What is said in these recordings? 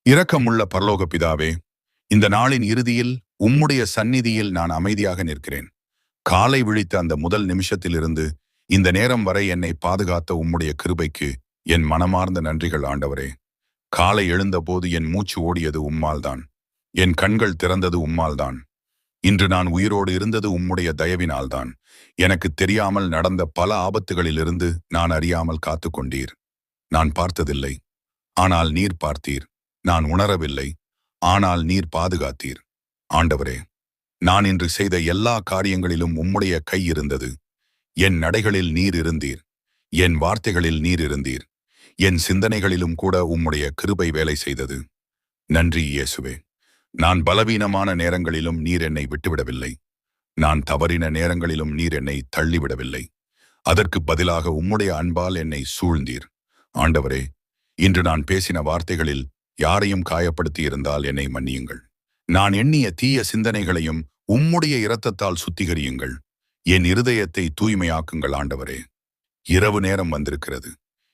இரக்கமுள்ள பரலோக பிதாவே, இந்த நாளின் இறுதியில் உம்முடைய சந்நிதியில் நான் அமைதியாக நிற்கிறேன். காலை விழித்த அந்த முதல் நிமிஷத்திலிருந்து இந்த நேரம் வரை என்னை பாதுகாத்த உம்முடைய கிருபைக்கு என் மனமார்ந்த நன்றிகள் ஆண்டவரே. காலை எழுந்தபோது என் மூச்சு ஓடியது உம்மால்தான். என் கண்கள் திறந்தது உம்மால்தான். இன்று நான் உயிரோடு இருந்தது உம்முடைய தயவினால்தான். எனக்கு தெரியாமல் நடந்த பல ஆபத்துகளிலிருந்து நான் அறியாமல் காத்து கொண்டீர். நான் பார்த்ததில்லை, ஆனால் நீர் பார்த்தீர். நான் உணரவில்லை, ஆனால் நீர் பாதுகாத்தீர். ஆண்டவரே, நான் இன்று செய்த எல்லா காரியங்களிலும் உம்முடைய கை இருந்தது. என் நடைகளில் நீர் இருந்தீர். என் வார்த்தைகளில் நீர் இருந்தீர். என் சிந்தனைகளிலும் கூட உம்முடைய கிருபை வேலை செய்தது. நன்றி இயேசுவே. நான் பலவீனமான நேரங்களிலும் நீர் என்னை விட்டுவிடவில்லை. நான் தவறின நேரங்களிலும் நீர் என்னை தள்ளிவிடவில்லை. அதற்கு பதிலாக உம்முடைய அன்பால் என்னை சூழ்ந்தீர். ஆண்டவரே, இன்று நான் பேசின வார்த்தைகளில் யாரையும் காயப்படுத்தி இருந்தால் என்னை மன்னியுங்கள். நான் எண்ணிய தீய சிந்தனைகளையும் உம்முடைய இரத்தத்தால் சுத்திகரியுங்கள். என் இருதயத்தை தூய்மையாக்குங்கள் ஆண்டவரே. இரவு நேரம் வந்திருக்கிறது.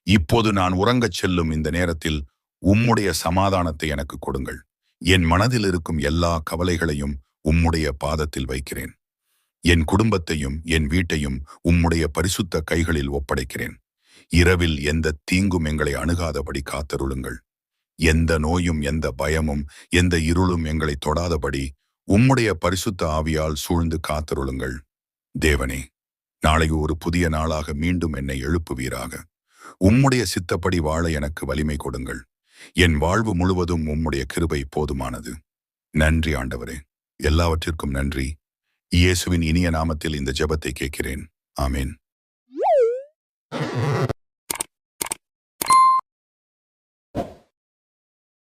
இப்போது நான் உறங்கச் செல்லும் இந்த நேரத்தில் உம்முடைய சமாதானத்தை எனக்கு கொடுங்கள். என் மனதில் இருக்கும் எல்லா கவலைகளையும் உம்முடைய பாதத்தில் வைக்கிறேன். என் குடும்பத்தையும் என் வீட்டையும் உம்முடைய பரிசுத்த கைகளில் ஒப்படைக்கிறேன். இரவில் எந்த தீங்கும் எங்களை அணுகாதபடி காத்தருளுங்கள். எந்த நோயும் எந்த பயமும் எந்த இருளும் எங்களை தொடாதபடி உம்முடைய பரிசுத்த ஆவியால் சூழ்ந்து காத்தருளுங்கள். தேவனே, நாளை ஒரு புதிய நாளாக மீண்டும் என்னை எழுப்புவீராக. உம்முடைய சித்தப்படி வாழ எனக்கு வலிமை கொடுங்கள். என் வாழ்வு முழுவதும் உம்முடைய கிருபை போதுமானது. நன்றி ஆண்டவரே. எல்லாவற்றிற்கும் நன்றி. இயேசுவின் இனிய நாமத்தில் இந்த ஜெபத்தை கேட்கிறேன். ஆமேன்.